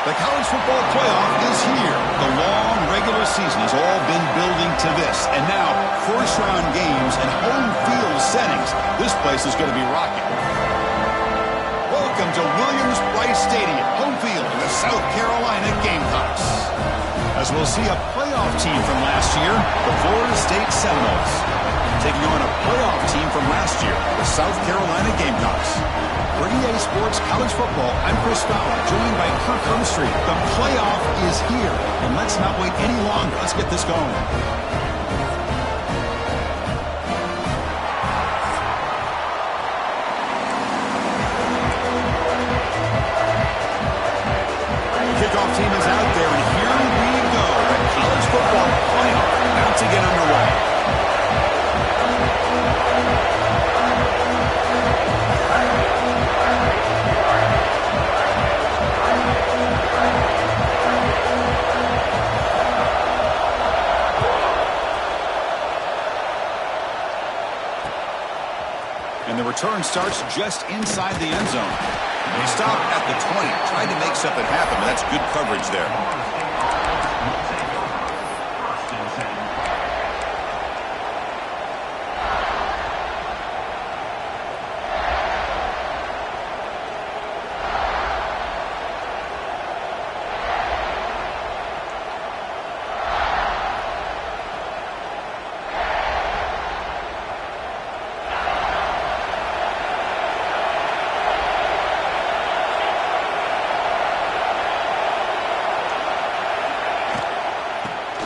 The college football playoff is here. The long regular season has all been building to this. And now, first-round games and home field settings. This place is going to be rocking. Welcome to Williams-Brice Stadium, home field of the South Carolina Gamecocks. As we'll see a playoff team from last year, the Florida State Seminoles, taking on a playoff team from last year, the South Carolina Gamecocks. For EA Sports College Football, I'm Chris Fowler, joined by Kirk Humstreet. The playoff is here, and let's not wait any longer. Let's get this going. Kickoff team is out there, and here we go. The college football playoff about to get underway. And the return starts just inside the end zone. They stop at the 20, trying to make something happen. That's good coverage there.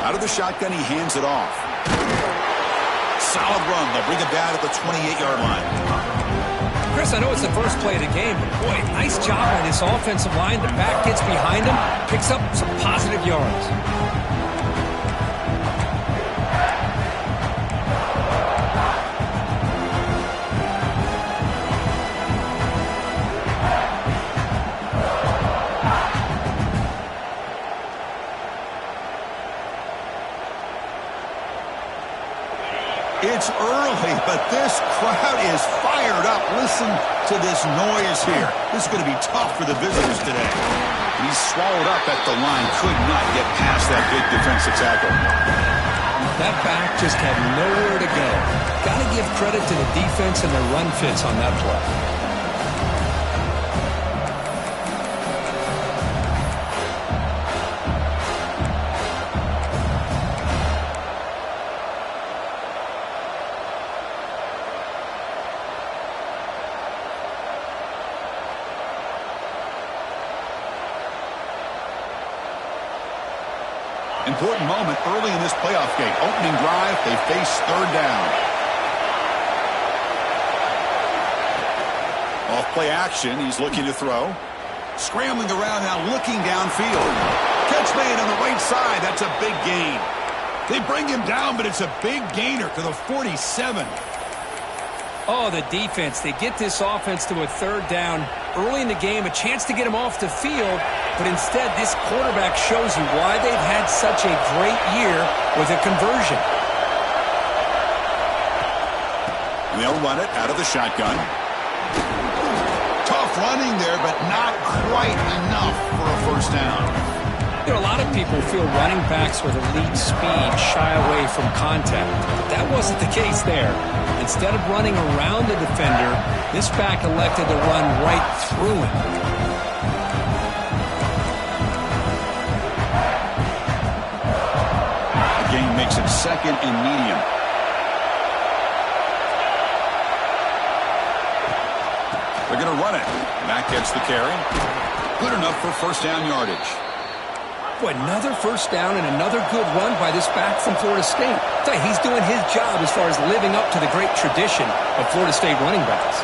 Out of the shotgun, he hands it off. Solid run. They'll bring it down at the 28-yard line. Chris, I know it's the first play of the game, but boy, nice job by this offensive line. The back gets behind him, picks up some positive yards. It's early, but this crowd is fired up. Listen to this noise here. This is going to be tough for the visitors today. He's swallowed up at the line. Could not get past that big defensive tackle. That back just had nowhere to go. Got to give credit to the defense and their run fits on that play. Important moment early in this playoff game. Opening drive, they face third down. Off play action, he's looking to throw. Scrambling around now, looking downfield. Catch made on the right side. That's a big gain. They bring him down, but it's a big gainer to the 47. Oh, the defense. They get this offense to a third down early in the game, a chance to get him off the field, but instead this quarterback shows you why they've had such a great year with a conversion. And they'll run it out of the shotgun. Tough running there, but not quite enough for a first down. You know, a lot of people feel running backs with elite speed shy away from contact. But that wasn't the case there. Instead of running around the defender, this back elected to run right through him. The gain makes it second and medium. They're going to run it. Mack gets the carry. Good enough for first down yardage. Another first down and another good run by this back from Florida State. He's doing his job as far as living up to the great tradition of Florida State running backs.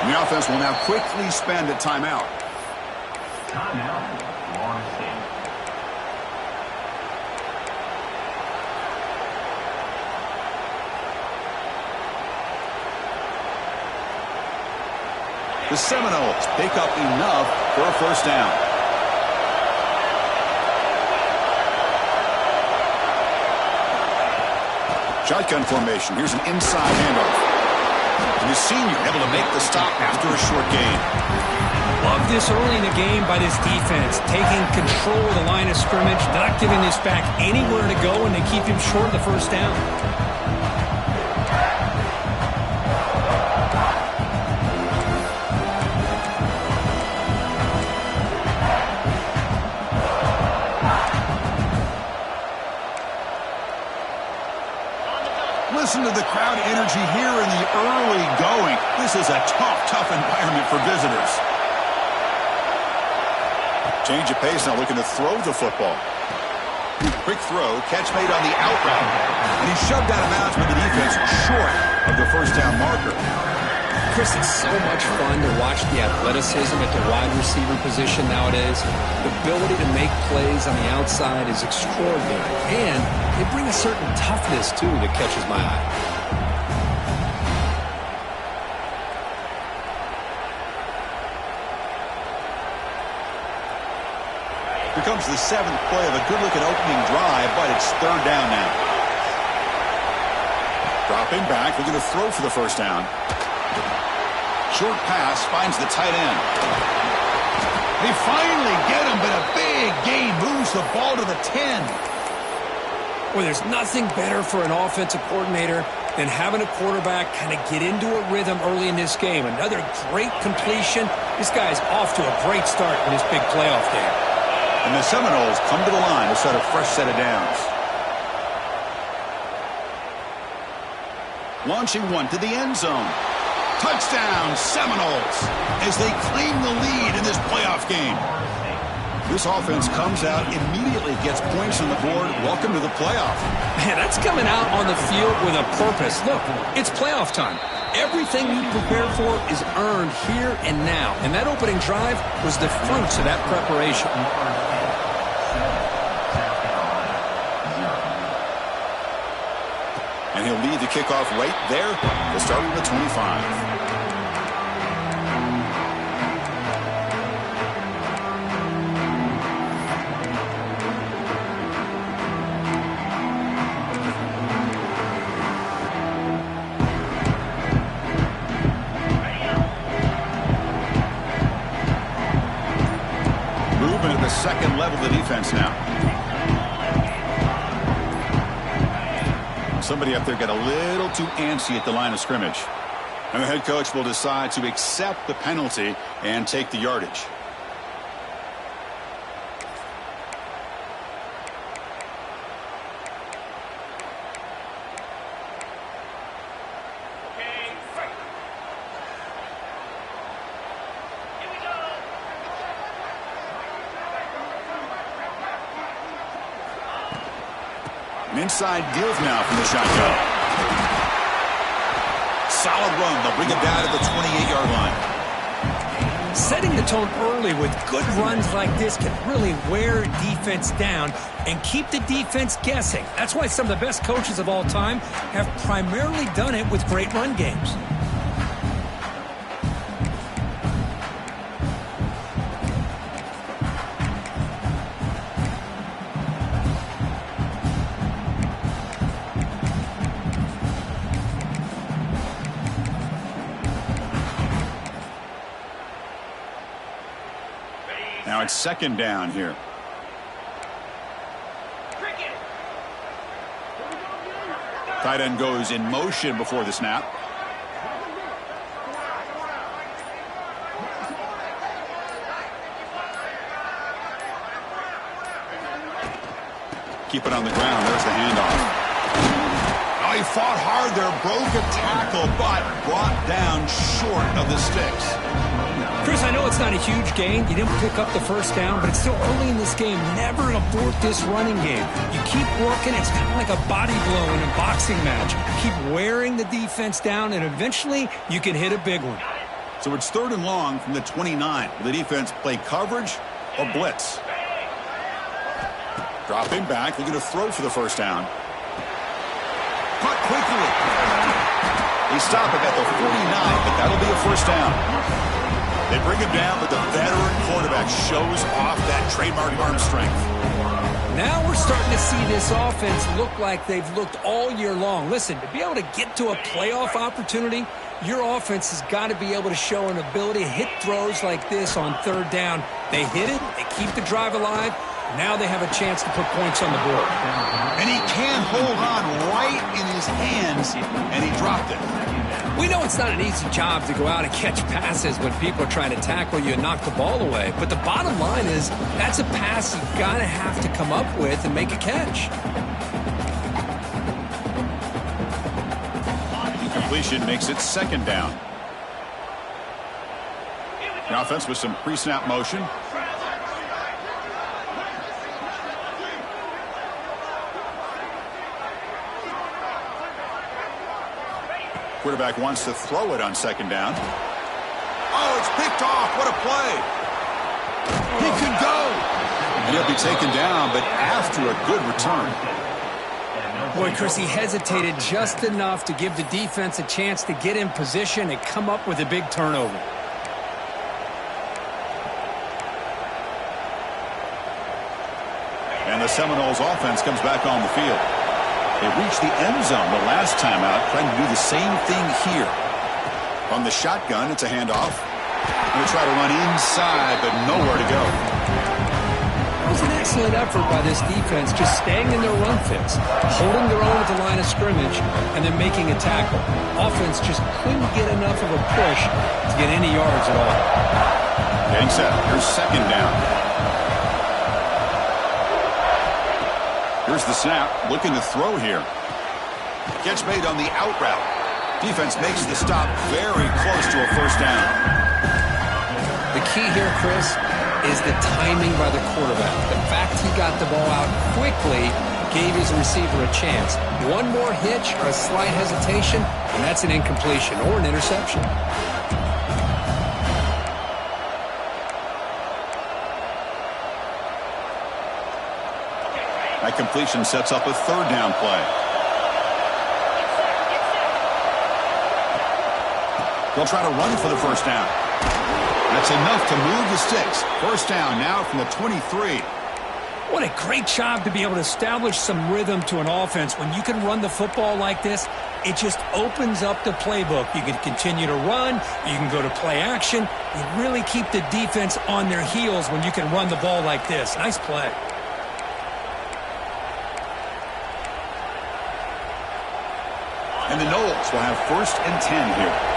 The offense will now quickly spend a timeout. Timeout. The Seminoles pick up enough for a first down. Shotgun formation. Here's an inside handoff. And the senior able to make the stop after a short gain. Love this early in the game by this defense. Taking control of the line of scrimmage, not giving this back anywhere to go, and they keep him short of the first down. Listen to the crowd energy here in the early going. This is a tough environment for visitors. Change of pace, now looking to throw the football. Quick throw, catch made on the out route. And he shoved out of bounds with the defense short of the first down marker. Chris, it's so much fun to watch the athleticism at the wide receiver position nowadays. The ability to make plays on the outside is extraordinary. And they bring a certain toughness, too, that catches my eye. Here comes the 7th play of a good-looking opening drive, but it's third down now. Dropping back, looking to throw for the first down. Short pass finds the tight end. They finally get him, but a big gain moves the ball to the 10. Well, there's nothing better for an offensive coordinator than having a quarterback kind of get into a rhythm early in this game. Another great completion. This guy's off to a great start in this big playoff game. And the Seminoles come to the line to set a fresh set of downs. Launching one to the end zone. Touchdown, Seminoles, as they claim the lead in this playoff game. This offense comes out, immediately gets points on the board. Welcome to the playoff. Man, that's coming out on the field with a purpose. Look, it's playoff time. Everything you prepare for is earned here and now. And that opening drive was the fruits of that preparation. And he'll lead the kickoff right there to start with the 25. Movement at the second level of the defense now. Somebody up there got a little too antsy at the line of scrimmage. And the head coach will decide to accept the penalty and take the yardage. An inside deals now from the shotgun. Solid run. They'll bring it down to the 28-yard line. Setting the tone early with good runs like this can really wear defense down and keep the defense guessing. That's why some of the best coaches of all time have primarily done it with great run games. Now it's second down here. Tight end goes in motion before the snap. Keep it on the ground. There's the handoff. Oh, he fought hard there, broke a tackle, but brought down short of the sticks. Chris, I know it's not a huge gain. You didn't pick up the first down, but it's still early in this game. Never abort this running game. You keep working. It's kind of like a body blow in a boxing match. Keep wearing the defense down, and eventually you can hit a big one. So it's third and long from the 29. Will the defense play coverage or blitz? Dropping back, looking to throw for the first down. Caught quickly. They stop it at the 49, but that'll be a first down. They bring him down, but the veteran quarterback shows off that trademark arm strength. Now we're starting to see this offense look like they've looked all year long. Listen, to be able to get to a playoff opportunity, your offense has got to be able to show an ability to hit throws like this on third down. They hit it, they keep the drive alive. Now they have a chance to put points on the board. And he can hold on right in his hands, and he dropped it. We know it's not an easy job to go out and catch passes when people are trying to tackle you and knock the ball away. But the bottom line is that's a pass you've got to have to come up with and make a catch. Completion makes it second down. The offense with some pre-snap motion. Quarterback wants to throw it on second down. Oh, it's picked off. What a play. He could go. And he'll be taken down, but after a good return. Boy, Chris, he hesitated just enough to give the defense a chance to get in position and come up with a big turnover. And the Seminoles offense comes back on the field. They reached the end zone the last time out, trying to do the same thing here. On the shotgun, it's a handoff. Going to try to run inside, but nowhere to go. It was an excellent effort by this defense, just staying in their run fits, holding their own at the line of scrimmage, and then making a tackle. Offense just couldn't get enough of a push to get any yards at all. Getting set. Here's second down. Here's the snap, looking to throw here. Catch made on the out route. Defense makes the stop very close to a first down. The key here, Chris, is the timing by the quarterback. The fact he got the ball out quickly gave his receiver a chance. One more hitch or a slight hesitation, and that's an incompletion or an interception. That completion sets up a third down play. They'll try to run for the first down. That's enough to move the sticks. First down now from the 23. What a great job to be able to establish some rhythm to an offense. When you can run the football like this, it just opens up the playbook. You can continue to run. You can go to play action. You really keep the defense on their heels when you can run the ball like this. Nice play. And the Noles will have 1st and 10 here.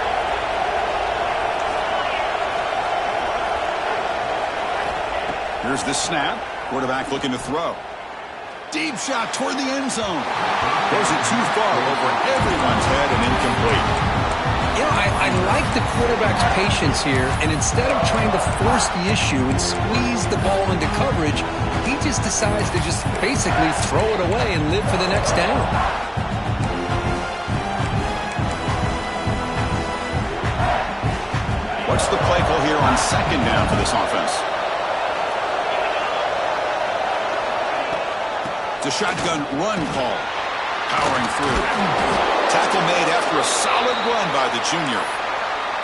Here's the snap. Quarterback looking to throw. Deep shot toward the end zone. Goes it too far over everyone's head and incomplete. You know, I like the quarterback's patience here, and instead of trying to force the issue and squeeze the ball into coverage, he just decides to just basically throw it away and live for the next down. What's the play call here on second down for this offense? It's a shotgun run call. Powering through. Tackle made after a solid run by the junior.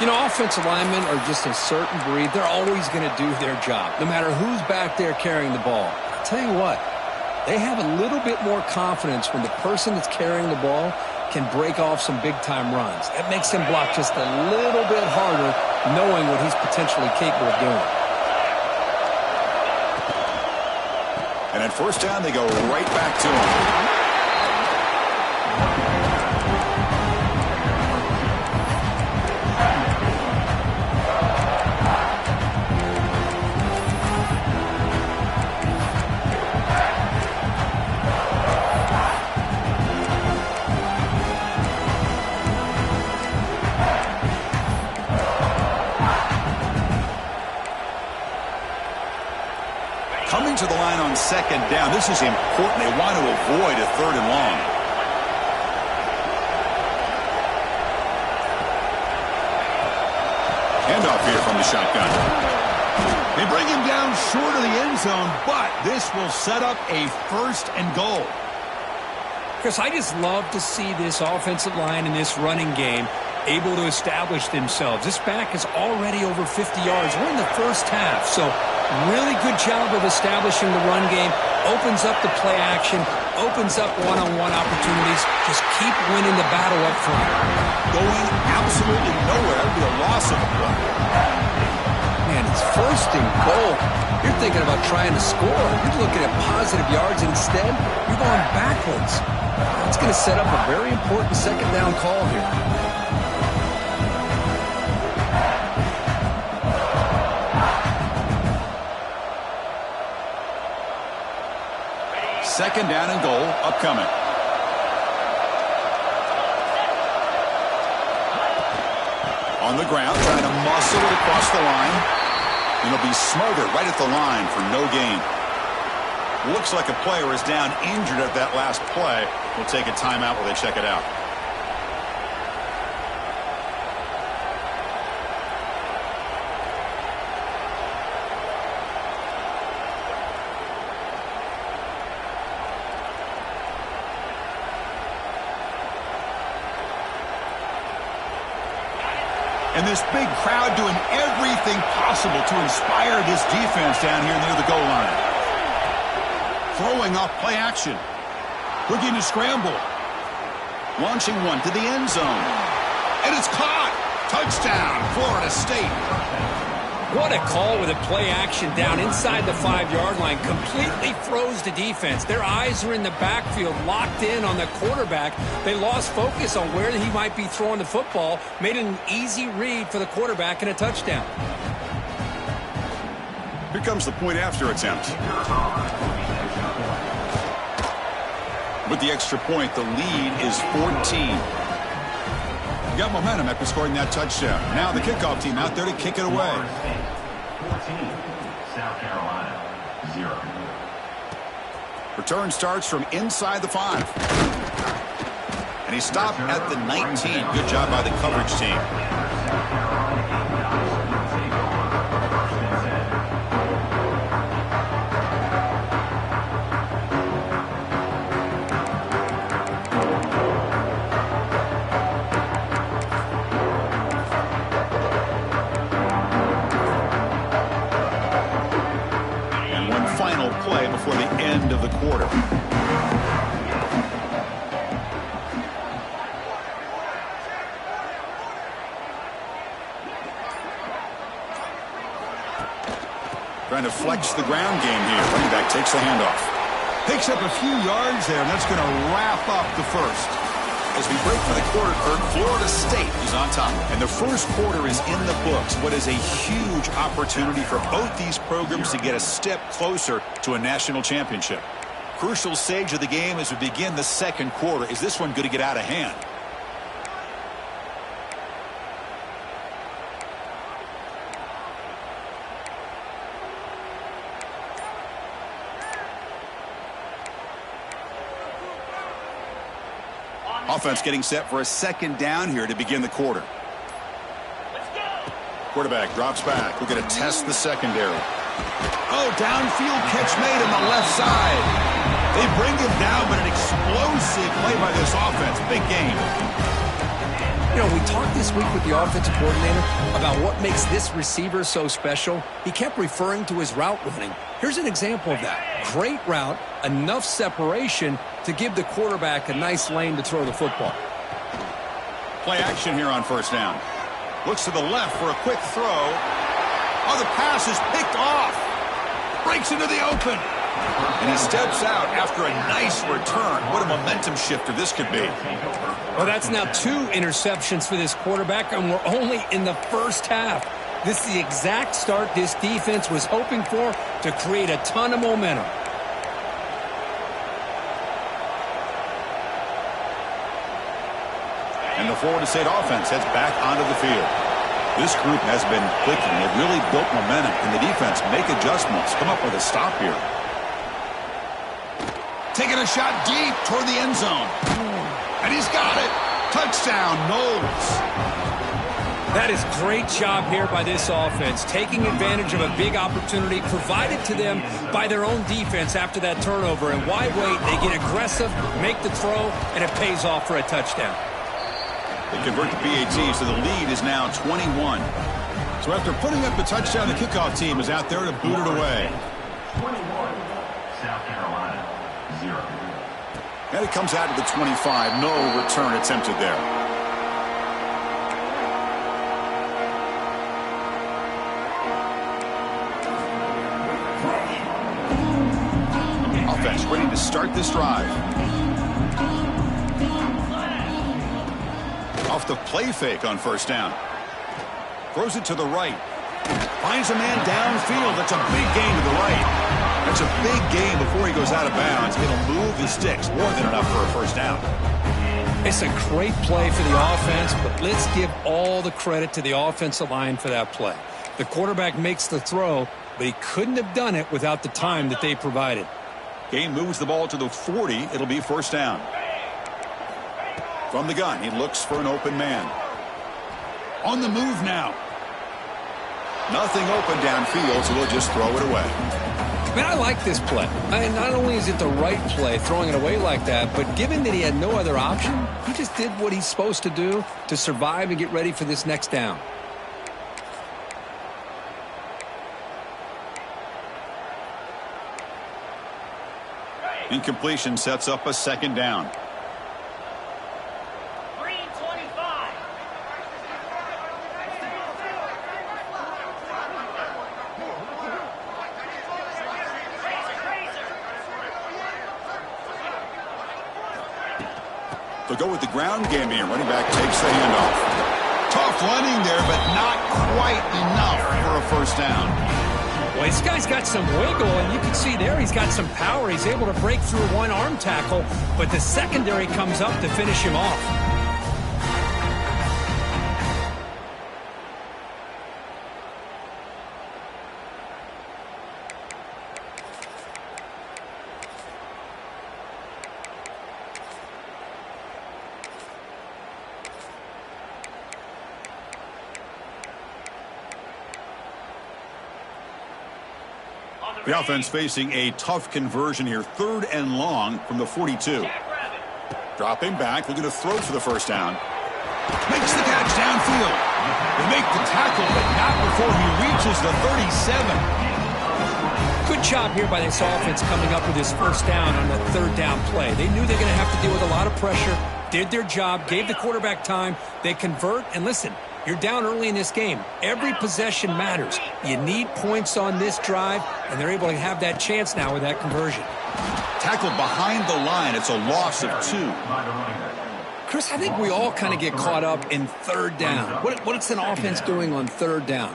You know, offensive linemen are just a certain breed. They're always going to do their job, no matter who's back there carrying the ball. I'll tell you what, they have a little bit more confidence when the person that's carrying the ball can break off some big-time runs. That makes him block just a little bit harder, knowing what he's potentially capable of doing. And at first down, they go right back to him. Coming to the line on second down. This is important. They want to avoid a third and long. Handoff here from the shotgun. They bring him down short of the end zone, but this will set up a 1st and goal. Chris, I just love to see this offensive line in this running game able to establish themselves. This back is already over 50 yards. We're in the first half, so Really good job of establishing the run game. Opens up the play action. Opens up one-on-one opportunities. Just keep winning the battle up front. Going absolutely nowhere. That would be a loss of a play. Man, it's first and goal. You're thinking about trying to score. You're looking at positive yards. Instead, you're going backwards. That's going to set up a very important second down call here. Second down and goal upcoming. On the ground, trying to muscle it across the line. And he'll be smothered right at the line for no gain. Looks like a player is down injured at that last play. We'll take a timeout while they check it out. And this big crowd doing everything possible to inspire this defense down here near the goal line. Throwing off play action. Looking to scramble. Launching one to the end zone. And it's caught. Touchdown, Florida State. What a call with a play action down inside the 5-yard line. Completely froze the defense. Their eyes are in the backfield, locked in on the quarterback. They lost focus on where he might be throwing the football. Made an easy read for the quarterback and a touchdown. Here comes the point after attempt. With the extra point, the lead is 14. Got momentum after scoring that touchdown. Now the kickoff team out there to kick it away. 14, South Carolina, 0. Return starts from inside the 5. And he stopped at the 19. Good job by the coverage team. Play before the end of the quarter. Trying to flex the ground game here. Running back takes the handoff. Picks up a few yards there, and that's going to wrap up the first. As we break for the quarter, Kirk, Florida State is on top. And the first quarter is in the books. What is a huge opportunity for both these programs to get a step closer to a national championship. Crucial stage of the game as we begin the second quarter. Is this one going to get out of hand? Offense getting set for a second down here to begin the quarter. Quarterback drops back. We're going to test the secondary. Oh, downfield catch made on the left side. They bring him down, but an explosive play by this offense. Big game. You know, we talked this week with the offensive coordinator about what makes this receiver so special. He kept referring to his route running. Here's an example of that. Great route, enough separation to give the quarterback a nice lane to throw the football. Play action here on first down. Looks to the left for a quick throw. Oh, the pass is picked off. Breaks into the open. And he steps out after a nice return. What a momentum shifter this could be. Well, that's now 2 interceptions for this quarterback, and we're only in the first half. This is the exact start this defense was hoping for to create a ton of momentum. And the Florida State offense heads back onto the field. This group has been clicking. They've really built momentum. Can the defense make adjustments? Come up with a stop here. Taking a shot deep toward the end zone. And he's got it. Touchdown, Knowles. That is great job here by this offense, taking advantage of a big opportunity provided to them by their own defense after that turnover. And why wait? They get aggressive, make the throw, and it pays off for a touchdown. They convert to PAT, so the lead is now 21. So after putting up the touchdown, the kickoff team is out there to boot it away. 21, South Carolina, 0. And it comes out to the 25. No return attempted there. Offense ready to start this drive. Off the play fake on first down. Throws it to the right. Finds a man downfield. That's a big gain to the right. That's a big gain before he goes out of bounds. It'll move the sticks. More than enough for a first down. It's a great play for the offense, but let's give all the credit to the offensive line for that play. The quarterback makes the throw, but he couldn't have done it without the time that they provided. Gain moves the ball to the 40. It'll be first down. From the gun, he looks for an open man. On the move now. Nothing open downfield, so we'll just throw it away. Man, I like this play. Not only is it the right play, throwing it away like that, but given that he had no other option, he just did what he's supposed to do to survive and get ready for this next down. Incompletion sets up a second down. They'll go with the ground game here. Running back takes the handoff. Tough running there, but not quite enough for a first down. Well, this guy's got some wiggle, and you can see there he's got some power. He's able to break through one arm tackle, but the secondary comes up to finish him off. The offense facing a tough conversion here. 3rd and long from the 42. Dropping back, looking to throw for the first down. Makes the catch downfield. They make the tackle, but not before he reaches the 37. Good job here by this offense coming up with his first down on the 3rd down play. They knew they were going to have to deal with a lot of pressure, did their job, gave the quarterback time. They convert, and listen, you're down early in this game. Every possession matters. You need points on this drive, and they're able to have that chance now with that conversion. Tackled behind the line. It's a loss of 2. Chris, I think we all kind of get caught up in 3rd down. What's an offense doing on 3rd down?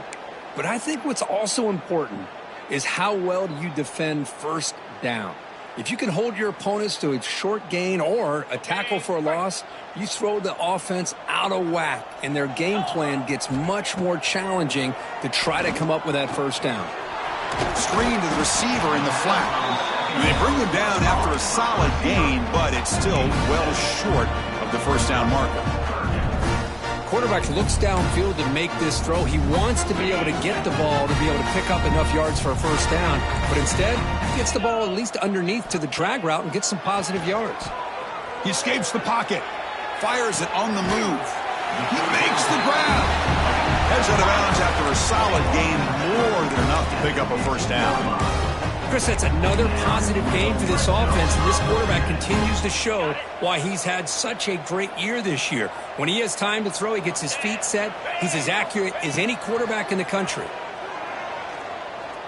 But I think what's also important is how well do you defend 1st down. If you can hold your opponents to a short gain or a tackle for a loss, you throw the offense out of whack, and their game plan gets much more challenging to try to come up with that first down. Screen to the receiver in the flat. And they bring him down after a solid gain, but it's still well short of the first down marker. Quarterback looks downfield to make this throw. He wants to be able to get the ball to be able to pick up enough yards for a first down, but instead he gets the ball at least underneath to the drag route and gets some positive yards. He escapes the pocket, fires it on the move. He makes the grab. Heads out of bounds after a solid gain, more than enough to pick up a first down. Chris, that's another positive game for this offense, and this quarterback continues to show why he's had such a great year this year. When he has time to throw, he gets his feet set. He's as accurate as any quarterback in the country.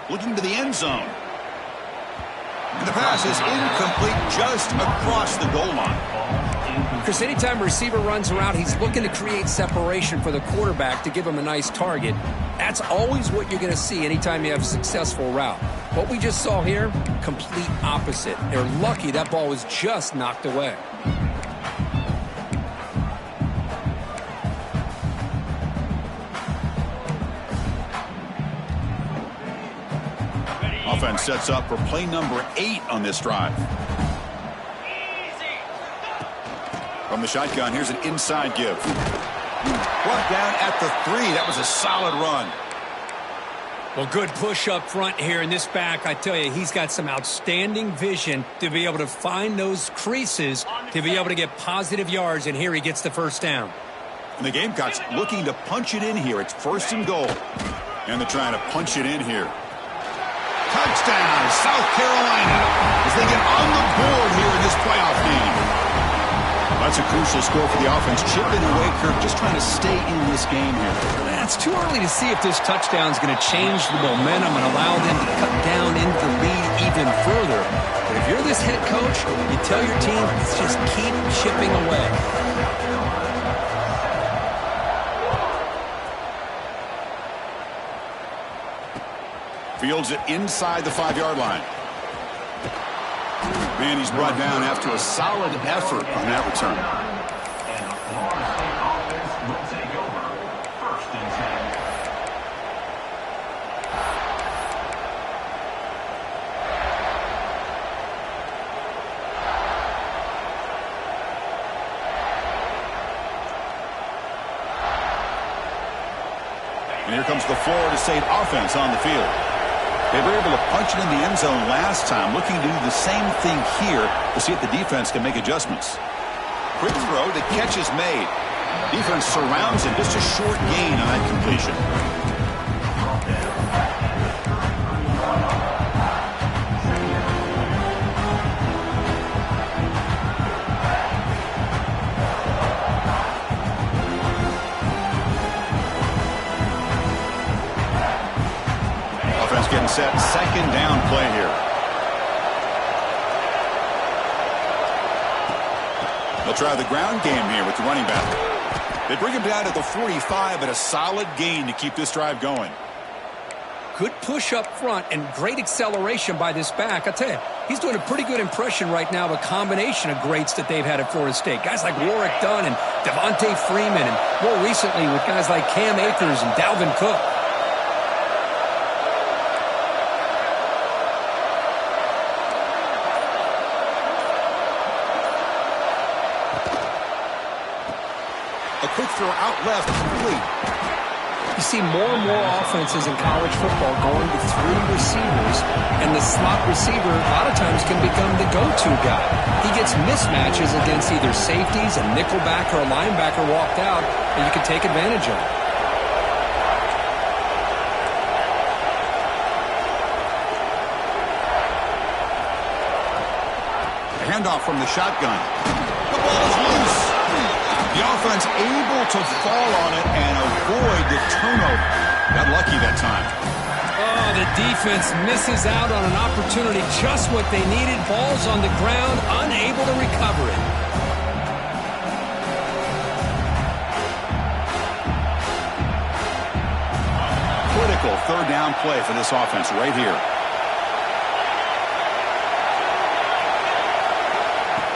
Looking to the end zone. And the pass is incomplete just across the goal line. Chris, anytime a receiver runs around, he's looking to create separation for the quarterback to give him a nice target. That's always what you're going to see anytime you have a successful route. What we just saw here, complete opposite. They're lucky that ball was just knocked away. Offense sets up for play number 8 on this drive. From the shotgun, here's an inside give. Brought down at the 3. That was a solid run. Well, good push up front here in this back. I tell you, he's got some outstanding vision to be able to find those creases, to be able to get positive yards, and here he gets the first down. And the Gamecocks looking to punch it in here. It's 1st and goal. And they're trying to punch it in here. Touchdown, South Carolina, as they get on the board here in this playoff game. That's a crucial score for the offense. Chipping away, Kirk, just trying to stay in this game here. It's too early to see if this touchdown is going to change the momentum and allow them to cut down into the lead even further. But if you're this head coach, you tell your team, let's just keep chipping away. Fields it inside the 5-yard line. Man, he's brought down after a solid effort on that return. And the Florida State offense will take over 1st and 10. And here comes the Florida State offense on the field. They were able to punch it in the end zone last time, looking to do the same thing here to see if the defense can make adjustments. Quick throw, the catch is made. Defense surrounds him, just a short gain on that completion. Getting set, 2nd down play here. They'll try the ground game here with the running back. They bring him down to the 45, but a solid gain to keep this drive going. Good push up front and great acceleration by this back. I tell you, he's doing a pretty good impression right now of a combination of greats that they've had at Florida State. Guys like Warwick Dunn and Devontae Freeman, and more recently with guys like Cam Akers and Dalvin Cook. Quick throw out left, complete. You see more and more offenses in college football going to 3 receivers, and the slot receiver a lot of times can become the go-to guy. He gets mismatches against either safeties, a nickelback, or a linebacker walked out, and you can take advantage of it. A handoff from the shotgun. The ball is loose. The offense able to fall on it and avoid the turnover. Got lucky that time. Oh, the defense misses out on an opportunity, just what they needed. Ball's on the ground, unable to recover it. Critical 3rd down play for this offense right here.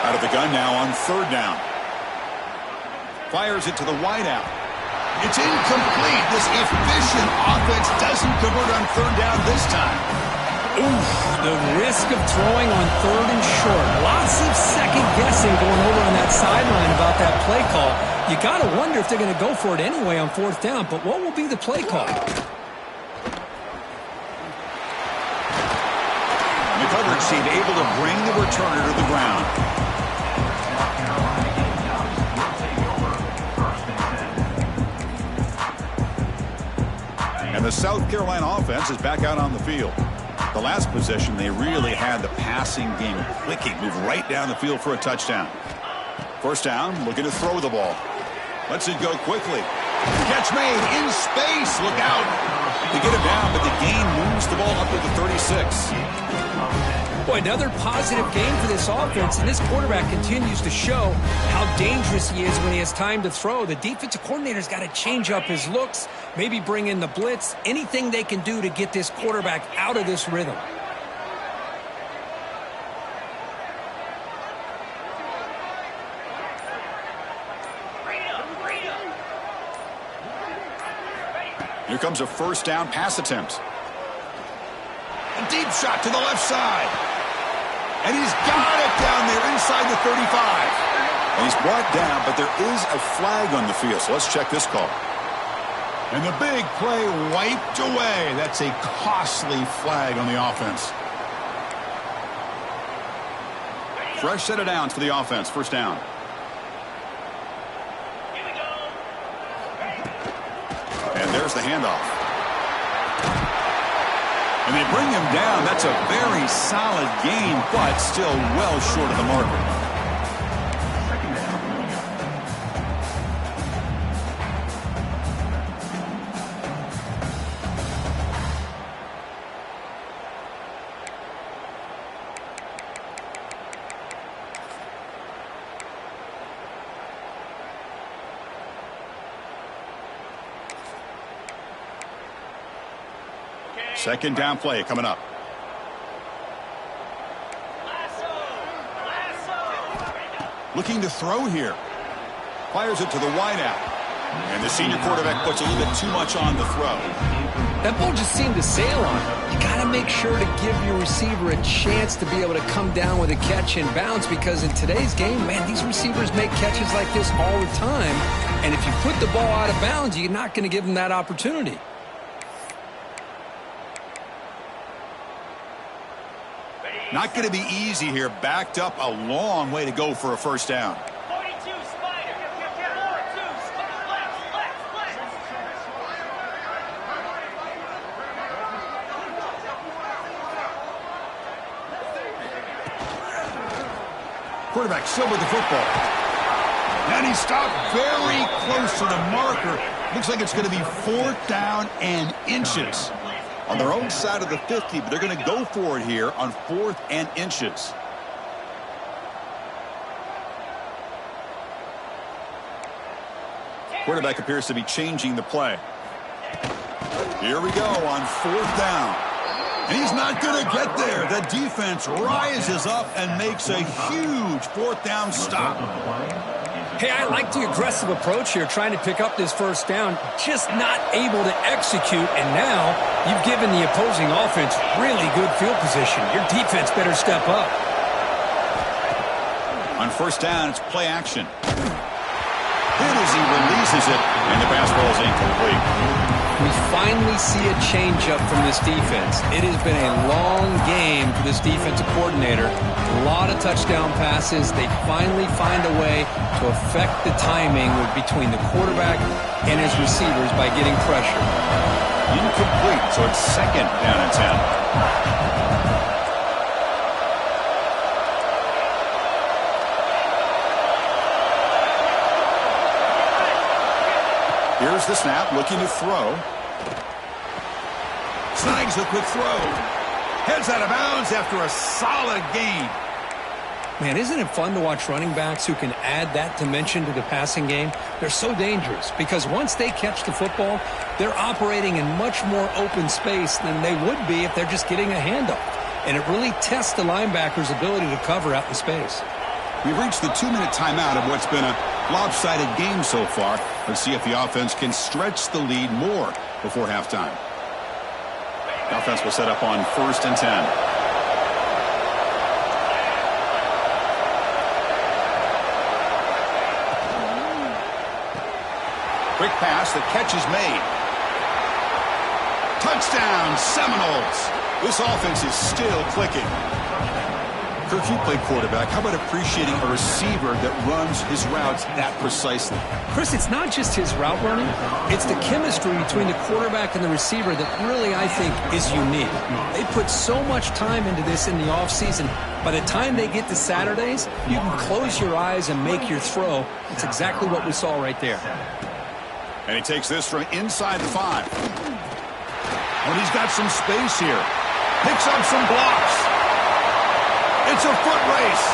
Out of the gun now on 3rd down. Fires it to the wideout. It's incomplete. This efficient offense doesn't convert on 3rd down this time. Oof, the risk of throwing on 3rd and short. Lots of second guessing going over on that sideline about that play call. You got to wonder if they're going to go for it anyway on 4th down, but what will be the play call? And the coverage team able to bring the returner to the ground. And the South Carolina offense is back out on the field. The last possession, they really had the passing game clicking. Move right down the field for a touchdown. 1st down, looking to throw the ball. Lets it go quickly. Catch made in space. Look out. They get him down, but the gain moves the ball up to the 36. Boy, another positive game for this offense, and this quarterback continues to show how dangerous he is when he has time to throw. The defensive coordinator's got to change up his looks, maybe bring in the blitz, anything they can do to get this quarterback out of this rhythm. Here comes a 1st down pass attempt. A deep shot to the left side. And he's got it down there inside the 35. And he's brought down, but there is a flag on the field. So let's check this call. And the big play wiped away. That's a costly flag on the offense. Fresh set of downs for the offense. 1st down. the handoff. And they bring him down. That's a very solid gain, but still well short of the marker. Second down play coming up. Looking to throw here. Fires it to the wideout. And the senior quarterback puts a little bit too much on the throw. That ball just seemed to sail on him. You got to make sure to give your receiver a chance to be able to come down with a catch and bounce, because in today's game, man, these receivers make catches like this all the time. And if you put the ball out of bounds, you're not going to give them that opportunity. Not going to be easy here. Backed up a long way to go for a first down. 42 Spider. 42 left. Quarterback still with the football. And he stopped very close to the marker. Looks like it's going to be 4th down and inches. On their own side of the 50, but they're going to go for it here on 4th and inches. Quarterback appears to be changing the play. Here we go on 4th down. And he's not going to get there. The defense rises up and makes a huge 4th down stop. Hey, I like the aggressive approach here, trying to pick up this first down, just not able to execute, and now you've given the opposing offense really good field position. Your defense better step up. On 1st down, it's play action. Hit as he releases it, and the pass ball is incomplete. We finally see a change-up from this defense. It has been a long game for this defensive coordinator. A lot of touchdown passes. They finally find a way to affect the timing between the quarterback and his receivers by getting pressure. Incomplete, so it's 2nd down and 10. Here's the snap, looking to throw. Snags the quick throw. Heads out of bounds after a solid gain. Man, isn't it fun to watch running backs who can add that dimension to the passing game? They're so dangerous because once they catch the football, they're operating in much more open space than they would be if they're just getting a handoff. And it really tests the linebacker's ability to cover out in space. We've reached the 2-minute timeout of what's been a lopsided game so far. Let's see if the offense can stretch the lead more before halftime. The offense will set up on 1st and 10. Quick pass, the catch is made. Touchdown, Seminoles. This offense is still clicking. Kirk, you played quarterback. How about appreciating a receiver that runs his routes that precisely? Chris, it's not just his route running. It's the chemistry between the quarterback and the receiver that really, I think, is unique. They put so much time into this in the offseason. By the time they get to Saturdays, you can close your eyes and make your throw. It's exactly what we saw right there. And he takes this from inside the 5. And he's got some space here. Picks up some blocks. It's a foot race.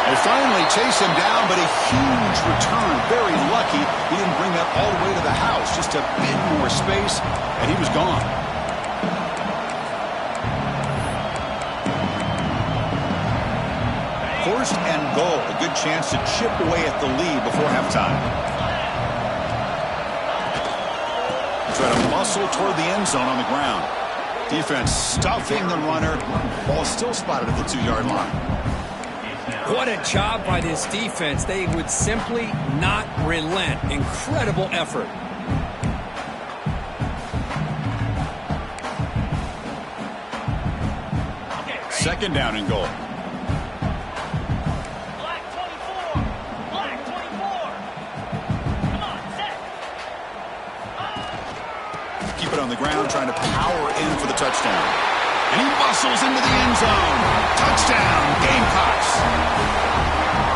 They finally chase him down, but a huge return. Very lucky he didn't bring that all the way to the house. Just a bit more space, and he was gone. First and goal. A good chance to chip away at the lead before halftime. Try to muscle toward the end zone on the ground. Defense stuffing the runner. Ball still spotted at the 2-yard line. What a job by this defense. They would simply not relent. Incredible effort. Second down and goal. Black 24. Come on, set. keep it on the ground, trying to power in for the touchdown. And he bustles into the end zone. Touchdown, Gamecocks.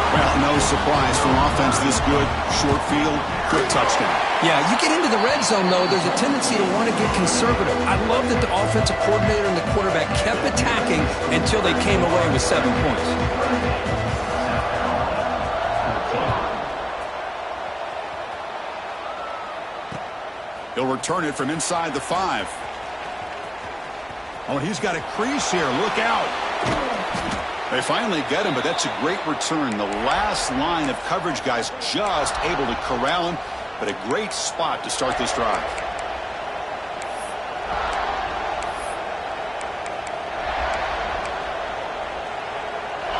Well, no surprise from offense this good. Short field, good touchdown. Yeah, you get into the red zone, though, there's a tendency to want to get conservative. I love that the offensive coordinator and the quarterback kept attacking until they came away with 7 points. He'll return it from inside the 5. Oh, he's got a crease here. Look out. They finally get him, but that's a great return. The last line of coverage guys just able to corral him, but a great spot to start this drive.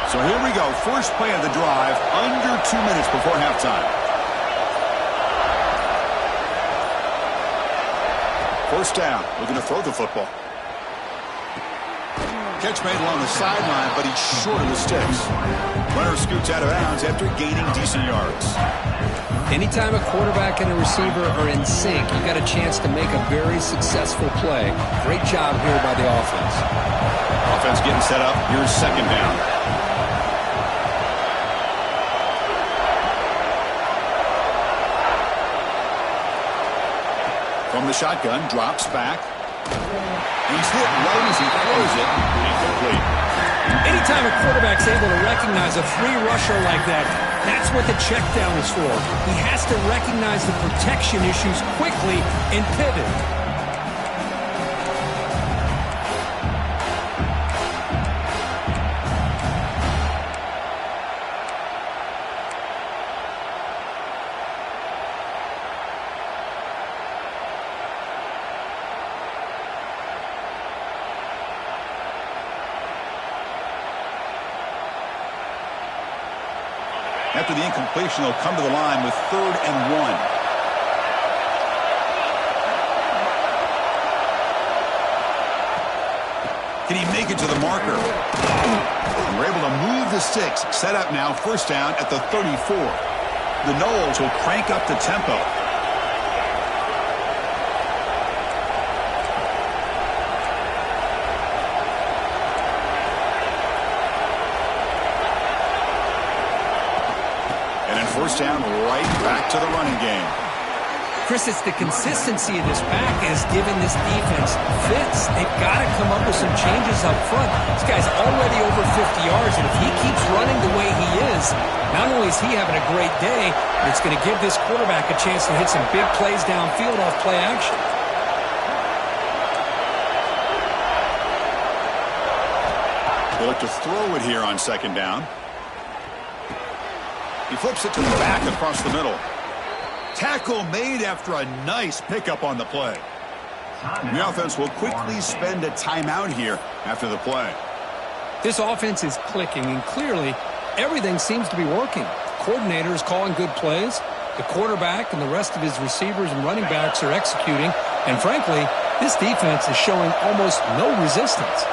So here we go. First play of the drive, under 2 minutes before halftime. First down, looking to throw the football. Catch made along the sideline, but he's short of the sticks. Runner scoots out of bounds after gaining decent yards. Anytime a quarterback and a receiver are in sync, you got a chance to make a very successful play. Great job here by the offense. Offense getting set up. Here's second down. From the shotgun, drops back. He's hit right as he throws it. Incomplete. Anytime a quarterback's able to recognize a free rusher like that, that's what the check down is for. He has to recognize the protection issues quickly and pivot. After the incompletion, they'll come to the line with 3rd and 1. Can he make it to the marker? And we're able to move the sticks. Set up now, first down at the 34. The Noles will crank up the tempo. First down, right back to the running game. Chris, it's the consistency of this back has given this defense fits. They've got to come up with some changes up front. This guy's already over 50 yards, and if he keeps running the way he is, not only is he having a great day, but it's going to give this quarterback a chance to hit some big plays downfield off play action. They look to throw it here on second down. He flips it to the back across the middle. Tackle made after a nice pickup on the play. The offense will quickly spend a timeout here after the play. This offense is clicking, and clearly everything seems to be working. The coordinator is calling good plays. The quarterback and the rest of his receivers and running backs are executing. And frankly, this defense is showing almost no resistance.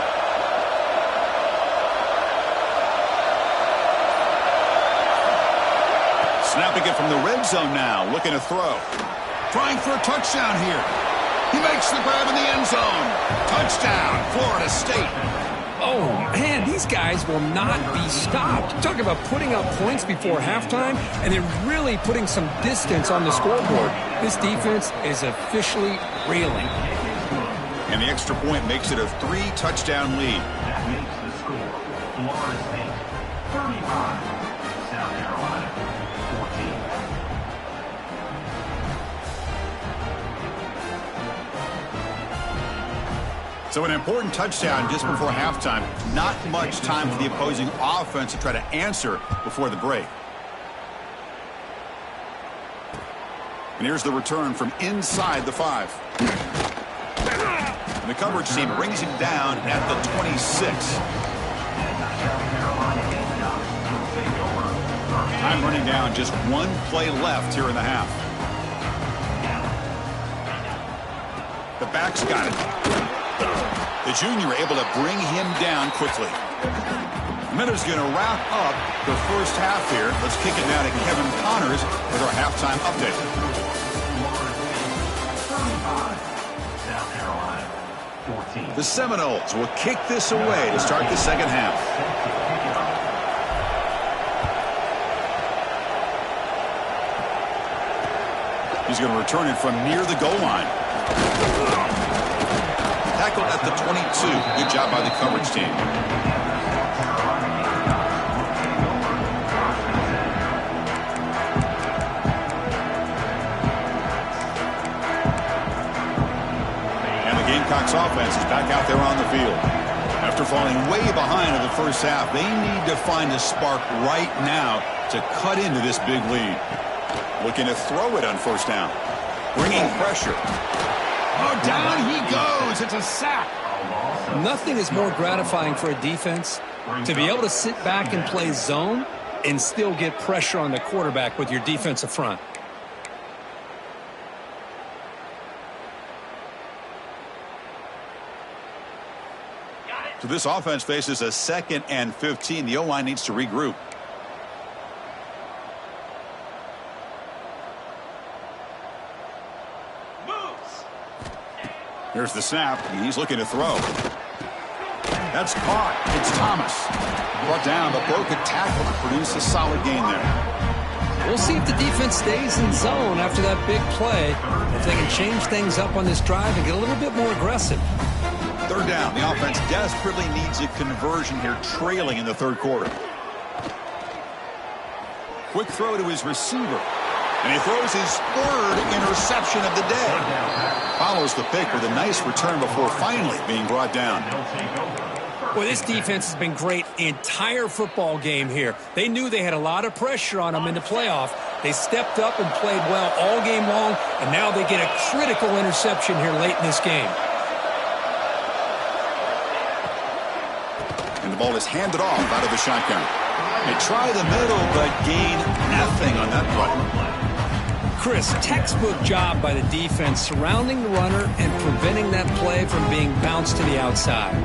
Snapping it from the red zone now, looking to throw. Trying for a touchdown here. He makes the grab in the end zone. Touchdown, Florida State. Oh, man, these guys will not be stopped. Talk about putting up points before halftime, and then really putting some distance on the scoreboard. This defense is officially reeling. And the extra point makes it a 3-touchdown lead. That makes the score Florida State 35, South Carolina 14. So an important touchdown just before halftime. Not much time for the opposing offense to try to answer before the break. And here's the return from inside the 5. And the coverage team brings him down at the 26. Time running down, just one play left here in the half. The back's got it. The junior able to bring him down quickly. Miller's going to wrap up the first half here. Let's kick it now to Kevin Connors with our halftime update. 14. The Seminoles will kick this away to start the second half. He's going to return it from near the goal line. Tackled at the 22. Good job by the coverage team. And the Gamecocks offense is back out there on the field. After falling way behind in the first half, they need to find a spark right now to cut into this big lead. Looking to throw it on first down. Bringing pressure. Oh, down he goes. It's a sack. Nothing is more gratifying for a defense to be able to sit back and play zone and still get pressure on the quarterback with your defensive front. So this offense faces a 2nd and 15. The O-line needs to regroup. Here's the snap. He's looking to throw. That's caught. It's Thomas. Brought down, but broke a tackle to produce a solid gain there. We'll see if the defense stays in zone after that big play. If they can change things up on this drive and get a little bit more aggressive. Third down. The offense desperately needs a conversion here, trailing in the third quarter. Quick throw to his receiver. And he throws his 3rd interception of the day. Follows the pick with a nice return before finally being brought down. Well, this defense has been great the entire football game here. They knew they had a lot of pressure on them in the playoff. They stepped up and played well all game long, and now they get a critical interception here late in this game. And the ball is handed off out of the shotgun. They try the middle, but gain nothing on that play. Chris, textbook job by the defense surrounding the runner and preventing that play from being bounced to the outside.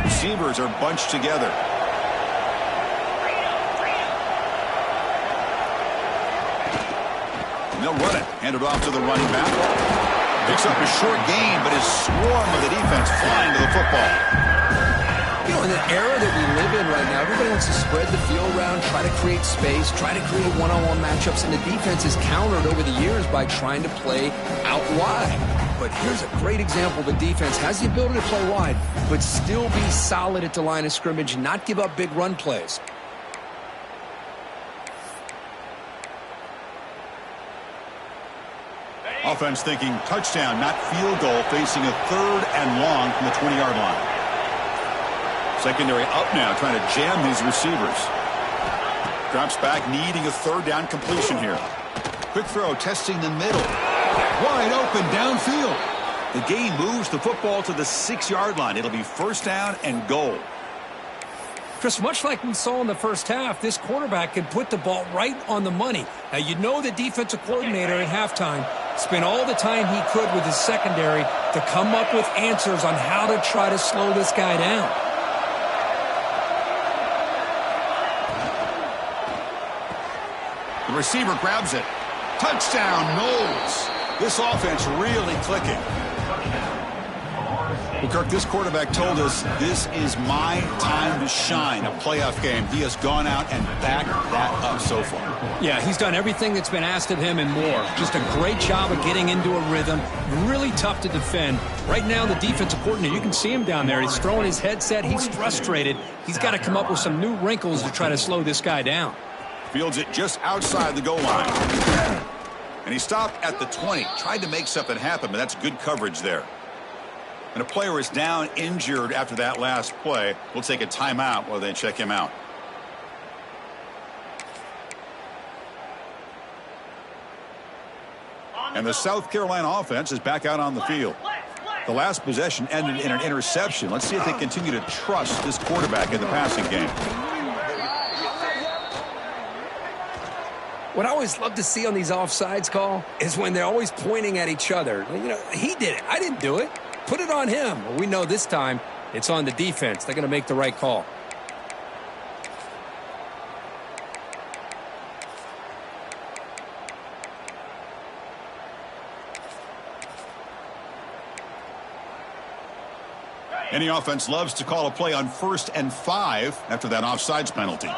Receivers are bunched together. And they'll run it. Hand it off to the running back. Picks up a short gain, but his swarm of the defense flying to the football. You know, in the era that we live in right now, everybody wants to spread the field around, try to create space, try to create one-on-one matchups, and the defense is countered over the years by trying to play out wide. But here's a great example. The defense has the ability to play wide, but still be solid at the line of scrimmage and not give up big run plays. Offense thinking touchdown, not field goal, facing a 3rd and long from the 20-yard line. Secondary up now, trying to jam these receivers. Drops back, needing a 3rd down completion here. Quick throw, testing the middle. Wide open downfield. The gain moves the football to the 6-yard line. It'll be first down and goal. Chris, much like we saw in the first half, this quarterback can put the ball right on the money. Now, you know the defensive coordinator at halftime spent all the time he could with his secondary to come up with answers on how to try to slow this guy down. The receiver grabs it. Touchdown, Knowles. This offense really clicking. Well, Kirk, this quarterback told us this is my time to shine, a playoff game. He has gone out and backed that up so far. Yeah, he's done everything that's been asked of him and more. Just a great job of getting into a rhythm. Really tough to defend. Right now, the defensive coordinator, you can see him down there. He's throwing his headset. He's frustrated. He's got to come up with some new wrinkles to try to slow this guy down. Fields it just outside the goal line. And he stopped at the 20. Tried to make something happen, but that's good coverage there. And a player is down injured after that last play. We'll take a timeout while they check him out. And the South Carolina offense is back out on the field. The last possession ended in an interception. Let's see if they continue to trust this quarterback in the passing game. What I always love to see on these offsides call is when they're always pointing at each other. You know, he did it. I didn't do it. Put it on him. Well, we know this time it's on the defense. They're going to make the right call. Any offense loves to call a play on 1st and 5 after that offsides penalty.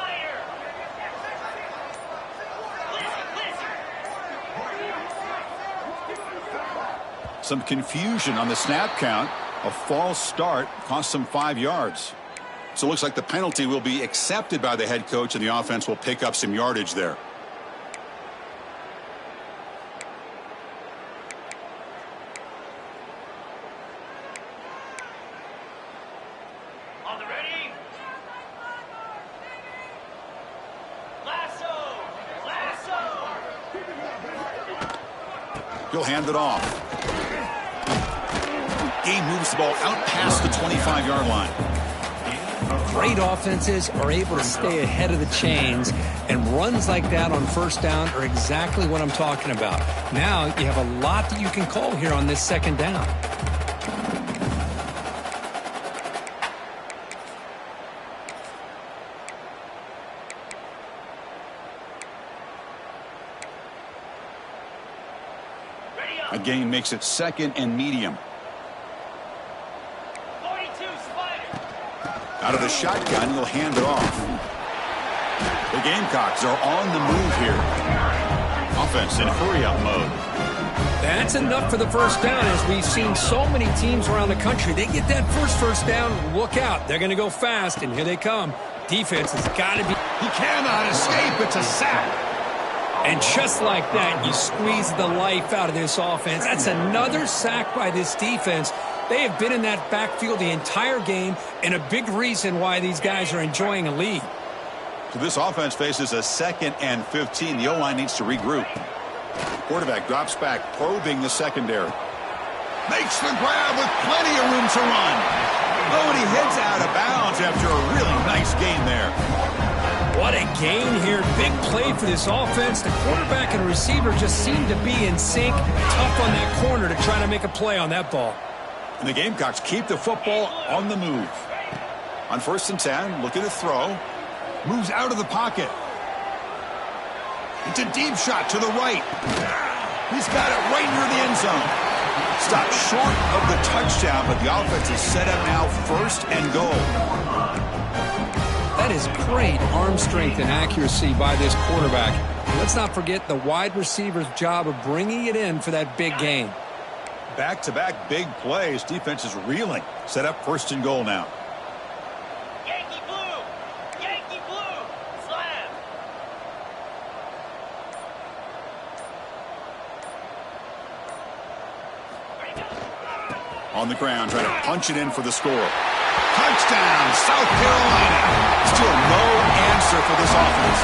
Some confusion on the snap count. A false start cost them 5 yards. So it looks like the penalty will be accepted by the head coach, and the offense will pick up some yardage there. On the ready? Lasso! Lasso! He'll hand it off. Game moves the ball out past the 25-yard line. Great offenses are able to stay ahead of the chains, and runs like that on 1st down are exactly what I'm talking about. Now you have a lot that you can call here on this 2nd down. A gain makes it 2nd and medium. 42, Spider! Out of the shotgun, he'll hand it off. The Gamecocks are on the move here. Offense in hurry-up mode. That's enough for the 1st down. As we've seen so many teams around the country, they get that first down, look out. They're going to go fast, and here they come. Defense has got to be... He cannot escape. It's a sack. And just like that, you squeeze the life out of this offense. That's another sack by this defense. They have been in that backfield the entire game, and a big reason why these guys are enjoying a lead. So this offense faces a 2nd and 15. The O-line needs to regroup. Quarterback drops back, probing the secondary. Makes the grab with plenty of room to run. Oh, and he heads out of bounds after a really nice gain there. What a gain here. Big play for this offense. The quarterback and receiver just seem to be in sync. Tough on that corner to try to make a play on that ball. And the Gamecocks keep the football on the move. On 1st and 10, looking to throw. Moves out of the pocket. It's a deep shot to the right. He's got it right near the end zone. Stopped short of the touchdown, but the offense is set up now 1st and goal. That is great arm strength and accuracy by this quarterback. Let's not forget the wide receiver's job of bringing it in for that big gain. Back-to-back big plays. Defense is reeling. Set up 1st and goal now. Yankee blue! Yankee blue! Slam! On the ground, trying to punch it in for the score. Touchdown, South Carolina. Still no answer for this offense.